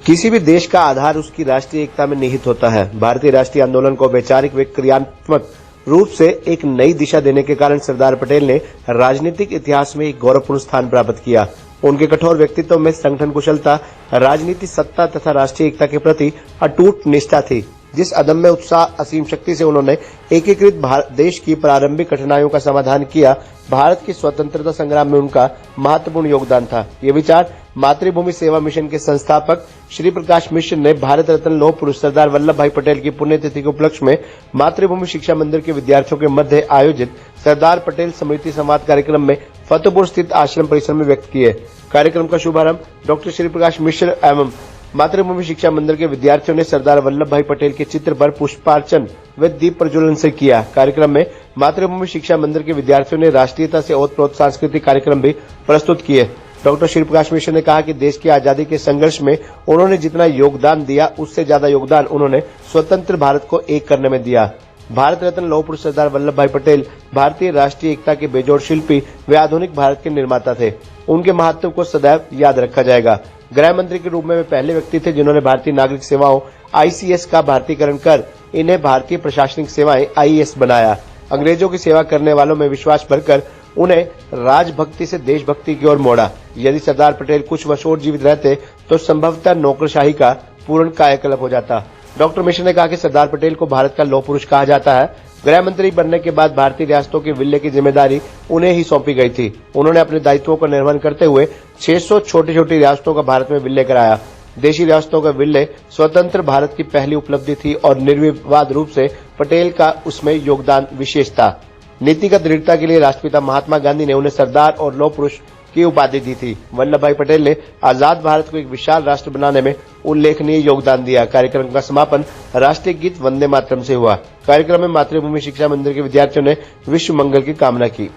किसी भी देश का आधार उसकी राष्ट्रीय एकता में निहित होता है। भारतीय राष्ट्रीय आंदोलन को वैचारिक व क्रियात्मक रूप से एक नई दिशा देने के कारण सरदार पटेल ने राजनीतिक इतिहास में एक गौरवपूर्ण स्थान प्राप्त किया। उनके कठोर व्यक्तित्व में संगठन कुशलता, राजनीति सत्ता तथा राष्ट्रीय एकता के प्रति अटूट निष्ठा थी। जिस अदम्य उत्साह, असीम शक्ति से उन्होंने एकीकृत देश की प्रारंभिक कठिनाइयों का समाधान किया, भारत की स्वतंत्रता संग्राम में उनका महत्वपूर्ण योगदान था। ये विचार मातृभूमि सेवा मिशन के संस्थापक श्री प्रकाश मिश्र ने भारत रत्न लौह पुरुष सरदार वल्लभ भाई पटेल की पुण्यतिथि के उपलक्ष्य में मातृभूमि शिक्षा मंदिर के विद्यार्थियों के मध्य आयोजित सरदार पटेल स्मृति संवाद कार्यक्रम में फतेहपुर स्थित आश्रम परिसर में व्यक्त किए। कार्यक्रम का शुभारंभ डॉक्टर श्री प्रकाश मिश्र एवं मातृभूमि शिक्षा मंदिर के विद्यार्थियों ने सरदार वल्लभ भाई पटेल के चित्र पर पुष्पार्चन व दीप प्रज्वलन से किया। कार्यक्रम में मातृभूमि शिक्षा मंदिर के विद्यार्थियों ने राष्ट्रीयता से ओतप्रोत सांस्कृतिक कार्यक्रम भी प्रस्तुत किए। डॉक्टर श्री प्रकाश मिश्र ने कहा कि देश की आजादी के संघर्ष में उन्होंने जितना योगदान दिया, उससे ज्यादा योगदान उन्होंने स्वतंत्र भारत को एक करने में दिया। भारत रत्न लौह पुरुष सरदार वल्लभ भाई पटेल भारतीय राष्ट्रीय एकता के बेजोड़ शिल्पी व आधुनिक भारत के निर्माता थे। उनके महत्व को सदैव याद रखा जाएगा। गृह मंत्री के रूप में वे पहले व्यक्ति थे जिन्होंने भारतीय नागरिक सेवाओं ICS का भारतीयकरण कर इन्हें भारतीय प्रशासनिक सेवाएं IAS बनाया। अंग्रेजों की सेवा करने वालों में विश्वास भरकर उन्हें राजभक्ति से देशभक्ति की ओर मोड़ा। यदि सरदार पटेल कुछ वर्ष और जीवित रहते तो संभवतः नौकरशाही का पूर्ण कायाकल्प हो जाता। डॉक्टर मिश्र ने कहा कि सरदार पटेल को भारत का लौह पुरुष कहा जाता है। गृह मंत्री बनने के बाद भारतीय रियासतों के विलय की जिम्मेदारी उन्हें ही सौंपी गई थी। उन्होंने अपने दायित्वों का निर्वहन करते हुए 600 छोटी छोटी रियासतों का भारत में विलय कराया। देशी रियासतों का विलय स्वतंत्र भारत की पहली उपलब्धि थी और निर्विवाद रूप से पटेल का उसमें योगदान विशेष था। नीतिगत दृढ़ता के लिए राष्ट्रपिता महात्मा गांधी ने उन्हें सरदार और लौह पुरुष की उपाधि दी थी। वल्लभ भाई पटेल ने आजाद भारत को एक विशाल राष्ट्र बनाने में उल्लेखनीय योगदान दिया। कार्यक्रम का समापन राष्ट्रीय गीत वंदे मातरम से हुआ। कार्यक्रम में मातृभूमि शिक्षा मंदिर के विद्यार्थियों ने विश्व मंगल की कामना की।